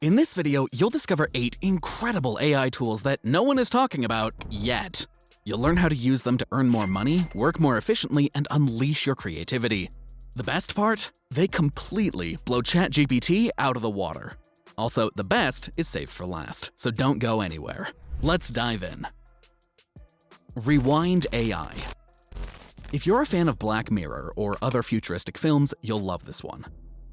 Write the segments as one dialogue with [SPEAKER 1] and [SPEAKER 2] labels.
[SPEAKER 1] In this video, you'll discover 8 incredible AI tools that no one is talking about yet. You'll learn how to use them to earn more money, work more efficiently, and unleash your creativity. The best part? They completely blow ChatGPT out of the water. Also, the best is saved for last, so don't go anywhere. Let's dive in. Rewind AI. If you're a fan of Black Mirror or other futuristic films, you'll love this one.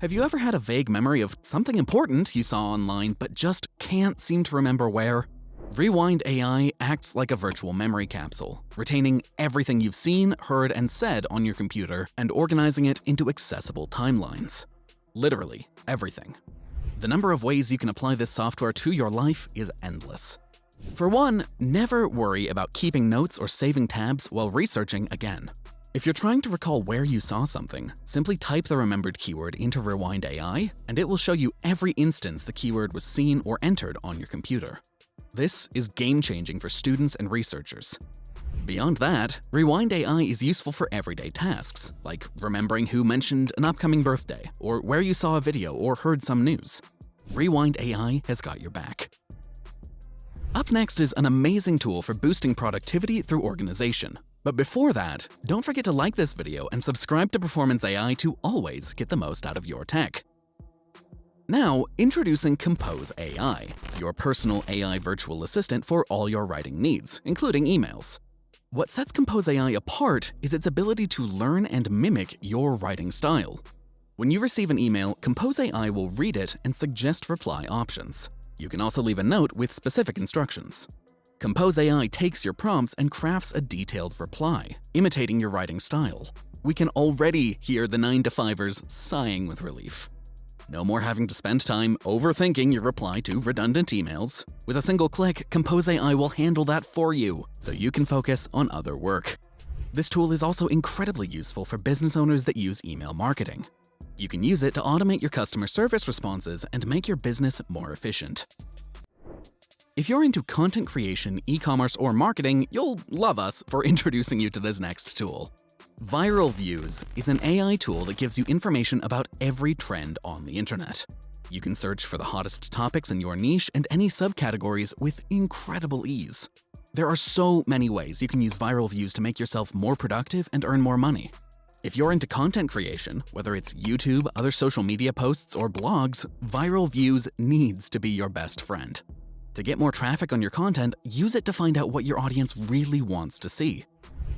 [SPEAKER 1] Have you ever had a vague memory of something important you saw online but just can't seem to remember where? Rewind AI acts like a virtual memory capsule, retaining everything you've seen, heard, and said on your computer and organizing it into accessible timelines. Literally everything. The number of ways you can apply this software to your life is endless. For one, never worry about keeping notes or saving tabs while researching again. If you're trying to recall where you saw something, simply type the remembered keyword into Rewind AI, and it will show you every instance the keyword was seen or entered on your computer. This is game-changing for students and researchers. Beyond that, Rewind AI is useful for everyday tasks, like remembering who mentioned an upcoming birthday, or where you saw a video or heard some news. Rewind AI has got your back. Up next is an amazing tool for boosting productivity through organization. But before that, don't forget to like this video and subscribe to Performance AI to always get the most out of your tech. Now, introducing Compose AI, your personal AI virtual assistant for all your writing needs, including emails. What sets Compose AI apart is its ability to learn and mimic your writing style. When you receive an email, Compose AI will read it and suggest reply options. You can also leave a note with specific instructions. Compose AI takes your prompts and crafts a detailed reply, imitating your writing style. We can already hear the 9-to-5ers sighing with relief. No more having to spend time overthinking your reply to redundant emails. With a single click, Compose AI will handle that for you, so you can focus on other work. This tool is also incredibly useful for business owners that use email marketing. You can use it to automate your customer service responses and make your business more efficient. If you're into content creation, e-commerce, or marketing, you'll love us for introducing you to this next tool. Viral Views is an AI tool that gives you information about every trend on the internet. You can search for the hottest topics in your niche and any subcategories with incredible ease. There are so many ways you can use Viral Views to make yourself more productive and earn more money. If you're into content creation, whether it's YouTube, other social media posts, or blogs, Viral Views needs to be your best friend. To get more traffic on your content, use it to find out what your audience really wants to see.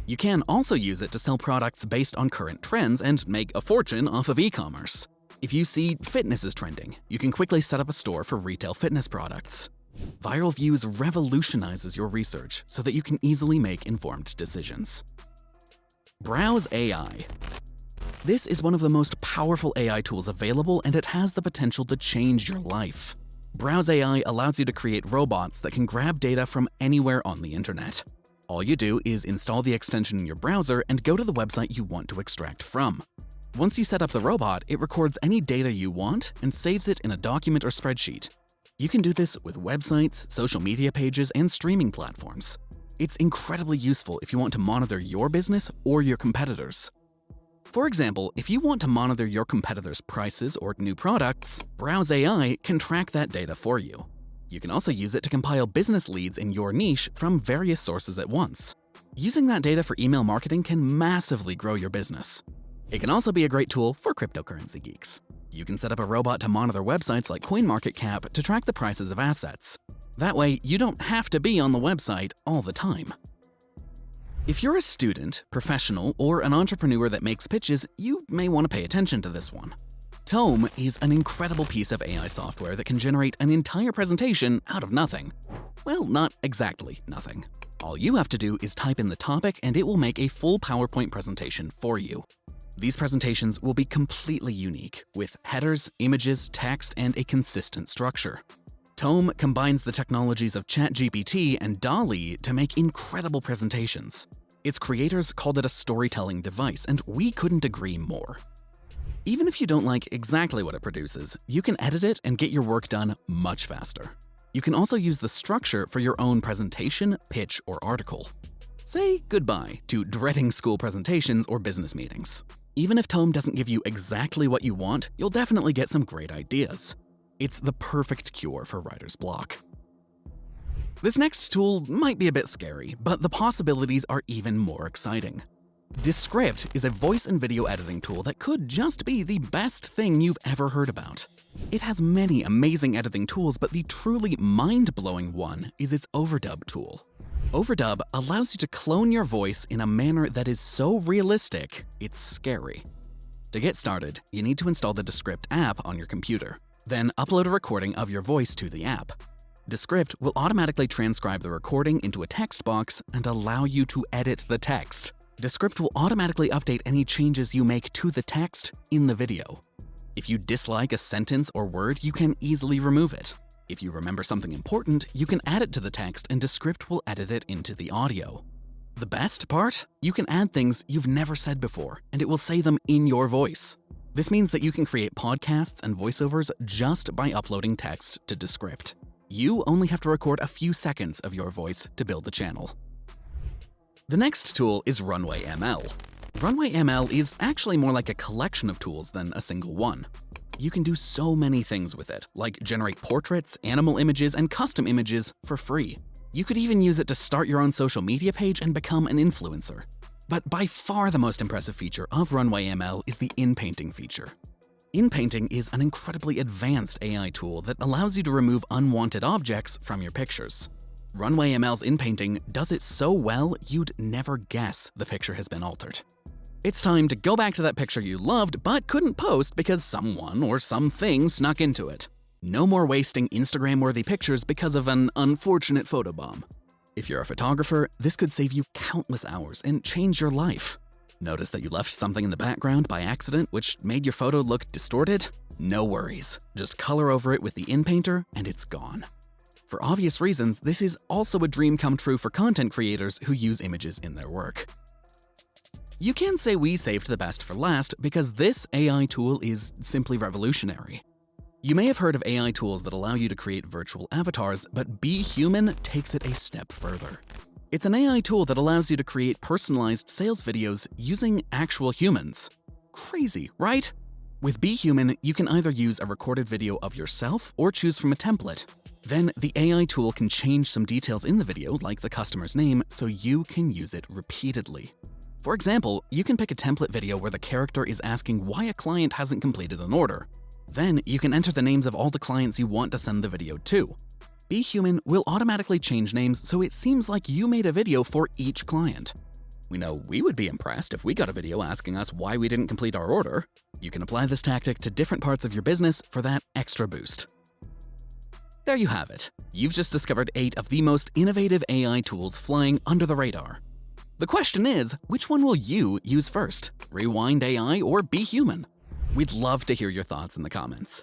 [SPEAKER 1] You can also use it to sell products based on current trends and make a fortune off of e-commerce. If you see fitness is trending, you can quickly set up a store for retail fitness products. Viral Views revolutionizes your research so that you can easily make informed decisions. Browse AI. This is one of the most powerful AI tools available, and it has the potential to change your life. Browse AI allows you to create robots that can grab data from anywhere on the internet. All you do is install the extension in your browser and go to the website you want to extract from. Once you set up the robot, it records any data you want and saves it in a document or spreadsheet. You can do this with websites, social media pages, and streaming platforms. It's incredibly useful if you want to monitor your business or your competitors. For example, if you want to monitor your competitors' prices or new products, Browse AI can track that data for you. You can also use it to compile business leads in your niche from various sources at once. Using that data for email marketing can massively grow your business. It can also be a great tool for cryptocurrency geeks. You can set up a robot to monitor websites like CoinMarketCap to track the prices of assets. That way, you don't have to be on the website all the time. If you're a student, professional, or an entrepreneur that makes pitches, you may want to pay attention to this one. Tome is an incredible piece of AI software that can generate an entire presentation out of nothing. Well, not exactly nothing. All you have to do is type in the topic and it will make a full PowerPoint presentation for you. These presentations will be completely unique, with headers, images, text, and a consistent structure. Tome combines the technologies of ChatGPT and DALL-E to make incredible presentations. Its creators called it a storytelling device, and we couldn't agree more. Even if you don't like exactly what it produces, you can edit it and get your work done much faster. You can also use the structure for your own presentation, pitch, or article. Say goodbye to dreading school presentations or business meetings. Even if Tome doesn't give you exactly what you want, you'll definitely get some great ideas. It's the perfect cure for writer's block. This next tool might be a bit scary, but the possibilities are even more exciting. Descript is a voice and video editing tool that could just be the best thing you've ever heard about. It has many amazing editing tools, but the truly mind-blowing one is its overdub tool. Overdub allows you to clone your voice in a manner that is so realistic, it's scary. To get started, you need to install the Descript app on your computer. Then upload a recording of your voice to the app. Descript will automatically transcribe the recording into a text box and allow you to edit the text. Descript will automatically update any changes you make to the text in the video. If you dislike a sentence or word, you can easily remove it. If you remember something important, you can add it to the text and Descript will edit it into the audio. The best part? You can add things you've never said before, and it will say them in your voice. This means that you can create podcasts and voiceovers just by uploading text to Descript. You only have to record a few seconds of your voice to build the channel. The next tool is Runway ML. Runway ML is actually more like a collection of tools than a single one. You can do so many things with it, like generate portraits, animal images, and custom images for free. You could even use it to start your own social media page and become an influencer. But by far the most impressive feature of Runway ML is the in-painting feature. In-painting is an incredibly advanced AI tool that allows you to remove unwanted objects from your pictures. Runway ML's in-painting does it so well you'd never guess the picture has been altered. It's time to go back to that picture you loved but couldn't post because someone or something snuck into it. No more wasting Instagram-worthy pictures because of an unfortunate photobomb. If you're a photographer, this could save you countless hours and change your life. Notice that you left something in the background by accident which made your photo look distorted? No worries. Just color over it with the in-painter and it's gone. For obvious reasons, this is also a dream come true for content creators who use images in their work. You can say we saved the best for last because this AI tool is simply revolutionary. You may have heard of AI tools that allow you to create virtual avatars, but Be Human takes it a step further. It's an AI tool that allows you to create personalized sales videos using actual humans. Crazy, right? With Be Human, you can either use a recorded video of yourself or choose from a template. Then the AI tool can change some details in the video, like the customer's name, so you can use it repeatedly. For example, you can pick a template video where the character is asking why a client hasn't completed an order. Then you can enter the names of all the clients you want to send the video to. Be Human will automatically change names so it seems like you made a video for each client. We know we would be impressed if we got a video asking us why we didn't complete our order. You can apply this tactic to different parts of your business for that extra boost. There you have it. You've just discovered 8 of the most innovative AI tools flying under the radar. The question is, which one will you use first? Rewind AI or Be Human? We'd love to hear your thoughts in the comments.